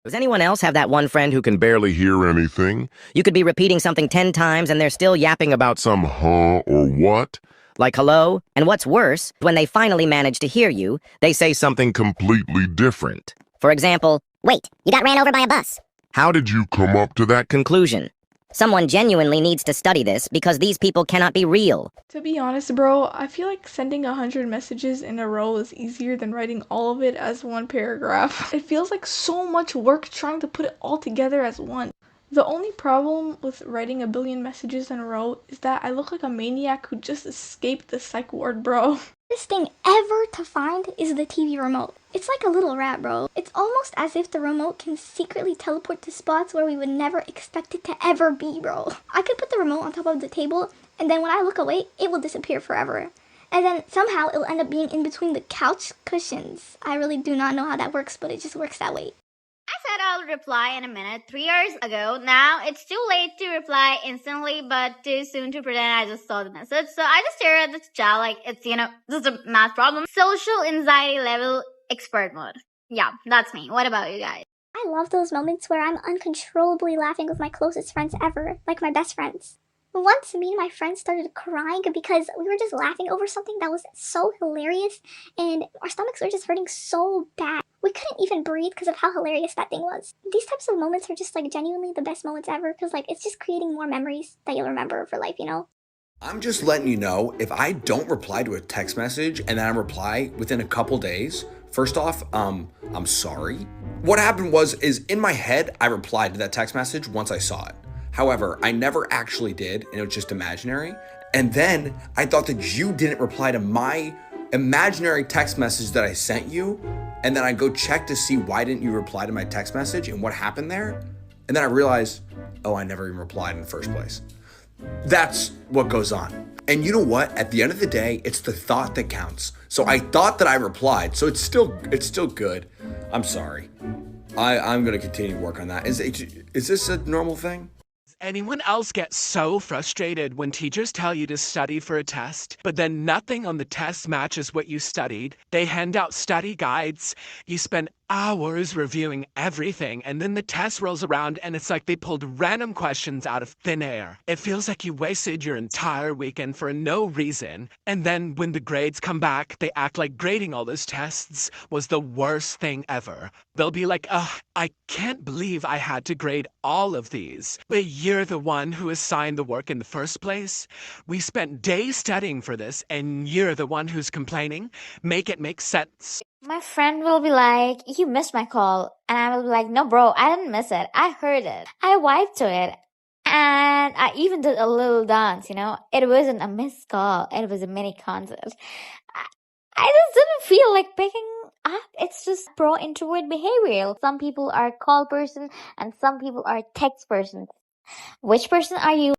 Does anyone else have that one friend who can Barely hear anything. You could be repeating something 10 times and they're still yapping about Some huh or what? like hello? And what's worse, when they finally manage to hear you, they say Something completely different. for example, Wait, you got ran over by a bus. How did you come up to that conclusion. Someone genuinely needs to study this because these people cannot be real. To be honest, bro, I feel like sending 100 messages in a row is easier than writing all of it as one paragraph. It feels like so much work trying to put it all together as one. The only problem with writing a billion messages in a row is that I look like a maniac who just escaped the psych ward, bro. This thing ever to find is the TV remote. It's like a little rat, bro. It's almost as if the remote can secretly teleport to spots where we would never expect it to ever be, bro. I could put the remote on top of the table, and then when I look away, it will disappear forever. And then somehow it'll end up being in between the couch cushions. I really do not know how that works, but it just works that way. I said I'll reply in a minute 3 years ago. Now it's too late to reply instantly, but too soon to pretend I just saw the message. So I just stare at this chat like it's, just a math problem. Social anxiety level expert mode. Yeah, that's me. What about you guys? I love those moments where I'm uncontrollably laughing with my closest friends ever, like my best friends. Once me and my friends started crying because we were just laughing over something that was so hilarious and our stomachs were just hurting so bad. We couldn't even breathe because of how hilarious that thing was. These types of moments are just like genuinely the best moments ever because like it's just creating more memories that you'll remember for life, I'm just letting you know, if I don't reply to a text message and then I reply within a couple days, first off, I'm sorry. What happened is in my head, I replied to that text message once I saw it. However, I never actually did, and it was just imaginary. And then I thought that you didn't reply to my imaginary text message that I sent you. And then I go check to see why didn't you reply to my text message and what happened there. And then I realized, oh, I never even replied in the first place. That's what goes on. And you know what? At the end of the day, it's the thought that counts. So I thought that I replied, so it's still good. I'm sorry. I'm gonna continue to work on that. Is this a normal thing? Anyone else get so frustrated when teachers tell you to study for a test, but then nothing on the test matches what you studied? They hand out study guides. You spend hours reviewing everything, and then the test rolls around and it's like they pulled random questions out of thin air. It feels like you wasted your entire weekend for no reason, and then when the grades come back, they act like grading all those tests was the worst thing ever. They'll be like, ugh, I can't believe I had to grade all of these. But you're the one who assigned the work in the first place. We spent days studying for this, and you're the one who's complaining. Make it make sense. My friend will be like, you missed my call. And I will be like, no bro, I didn't miss it. I heard it. I vibed to it. And I even did a little dance, It wasn't a missed call. It was a mini concert. I just didn't feel like picking up. It's just pro-introvert behavior. Some people are call person and some people are text person. Which person are you?